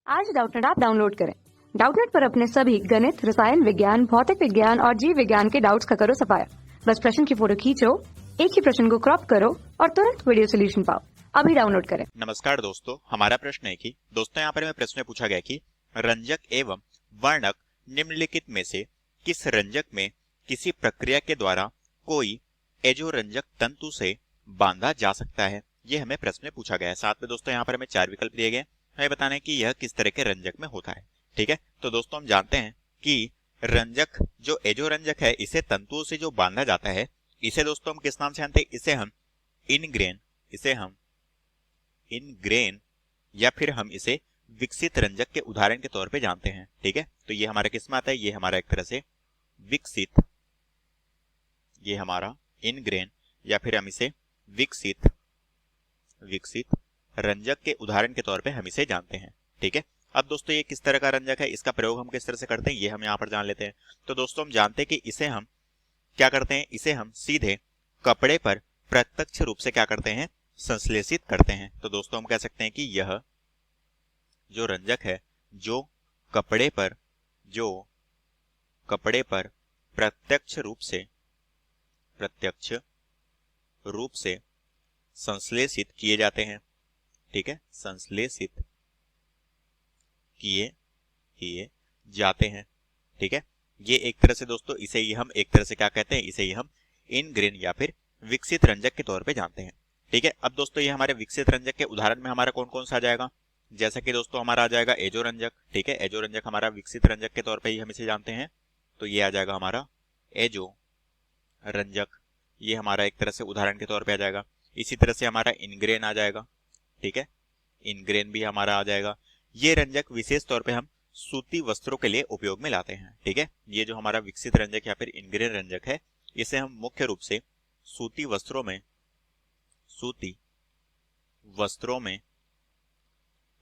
आज Doubtnut app download करें। Doubtnut पर अपने सभी गणित, रसायन विज्ञान, भौतिक विज्ञान और जीव विज्ञान के डाउट्स का करो सफाया। बस प्रश्न की फोटो खींचो, एक ही प्रश्न को क्रॉप करो और तुरंत वीडियो सोल्यूशन पाओ। अभी डाउनलोड करें। नमस्कार दोस्तों, हमारा प्रश्न है कि दोस्तों यहाँ पर हमें प्रश्न में पूछा गया कि रंजक एवं वर्णक निम्नलिखित में से किस रंजक में किसी प्रक्रिया के द्वारा कोई एजोरंजक तंतु से बांधा जा सकता है। ये हमें प्रश्न में पूछा गया है। साथ में दोस्तों यहाँ पर हमें 4 विकल्प दिए गए, हमें बताना है कि यह किस तरह के रंजक में होता है। ठीक है, तो दोस्तों हम जानते हैं कि रंजक जो एजोरंजक है इसे तंतुओं से जो बांधा जाता है, इसे दोस्तों हम किस नाम से जानते हैं? इसे हम इनग्रेन या फिर हम इसे विकसित रंजक के उदाहरण के तौर पे जानते हैं। ठीक है, तो ये हमारा किस में आता है? ये हमारा एक तरह से विकसित, ये हमारा इनग्रेन या फिर हम इसे विकसित रंजक के उदाहरण के तौर पे हम इसे जानते हैं। ठीक है, अब दोस्तों ये किस तरह का रंजक है, इसका प्रयोग हम किस तरह से करते हैं, ये हम यहाँ पर जान लेते हैं। तो दोस्तों हम जानते हैं कि इसे हम क्या करते हैं, इसे हम सीधे कपड़े पर प्रत्यक्ष रूप से क्या करते हैं? संश्लेषित करते हैं। तो दोस्तों हम कह सकते हैं कि यह जो रंजक है जो कपड़े पर प्रत्यक्ष रूप से संश्लेषित किए जाते हैं। ठीक है, संश्लेषित किए जाते हैं। ठीक है, ये एक तरह से दोस्तों इसे ही हम एक तरह से क्या कहते हैं? इसे ही हम इनग्रेन या फिर विकसित रंजक के तौर पे जानते हैं। ठीक है, अब दोस्तों ये हमारे विकसित रंजक के उदाहरण में हमारा कौन कौन सा आ जाएगा? जैसा कि दोस्तों हमारा आ जाएगा एजोरंजक। ठीक है, एजोरंजक हमारा विकसित रंजक के तौर पे ही हम इसे जानते हैं, तो ये आ जाएगा हमारा एजो रंजक, ये हमारा एक तरह से उदाहरण के तौर पे आ जाएगा। इसी तरह से हमारा इनग्रेन आ जाएगा। ठीक है, इनग्रेन भी हमारा आ जाएगा। ये रंजक विशेष तौर पे हम सूती वस्त्रों के लिए उपयोग में लाते हैं। ठीक है, ये जो हमारा विकसित रंजक या फिर इनग्रेन रंजक है, इसे हम मुख्य रूप से सूती वस्त्रों में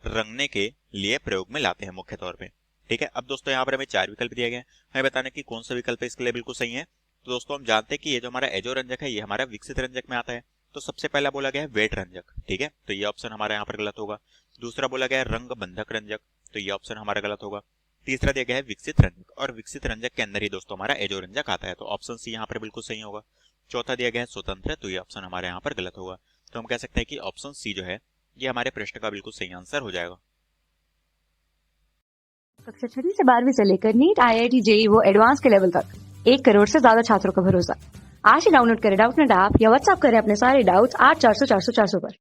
रंगने के लिए प्रयोग में लाते हैं मुख्य तौर पे। ठीक है, अब दोस्तों यहाँ पर हमें 4 विकल्प दिए गए, हमें बताना कि कौन सा विकल्प इसके लिए बिल्कुल सही है। तो दोस्तों हम जानते हैं कि ये जो हमारा एजो रंजक है ये हमारा विकसित रंजक में आता है। तो सबसे पहला बोला गया है वेट रंजक। ठीक है, तो ये ऑप्शन हमारा यहाँ पर गलत होगा। दूसरा बोला गया है रंग बंधक रंजक, तो ये ऑप्शन हमारा गलत होगा। तीसरा दिया गया है विकसित रंजक, और विकसित रंजक के अंदर ही दोस्तों हमारा एजो रंजक आता है, तो ऑप्शन सी यहाँ पर बिल्कुल सही होगा। चौथा दिया गया है स्वतंत्र, तो ये ऑप्शन हमारे यहाँ पर गलत होगा। तो हम कह सकते हैं कि ऑप्शन सी जो है ये हमारे प्रश्न का बिल्कुल सही आंसर हो जाएगा। कक्षा 6 से 12वीं से लेकर नीट, IIT, JEE वो एडवांस के लेवल तक 1 करोड़ से ज्यादा छात्रों का भरोसा। आज ही डाउनलोड करें डाउटनेट ऐप या व्हाट्सएप करें अपने सारे डाउट्स 8400 400 400 पर।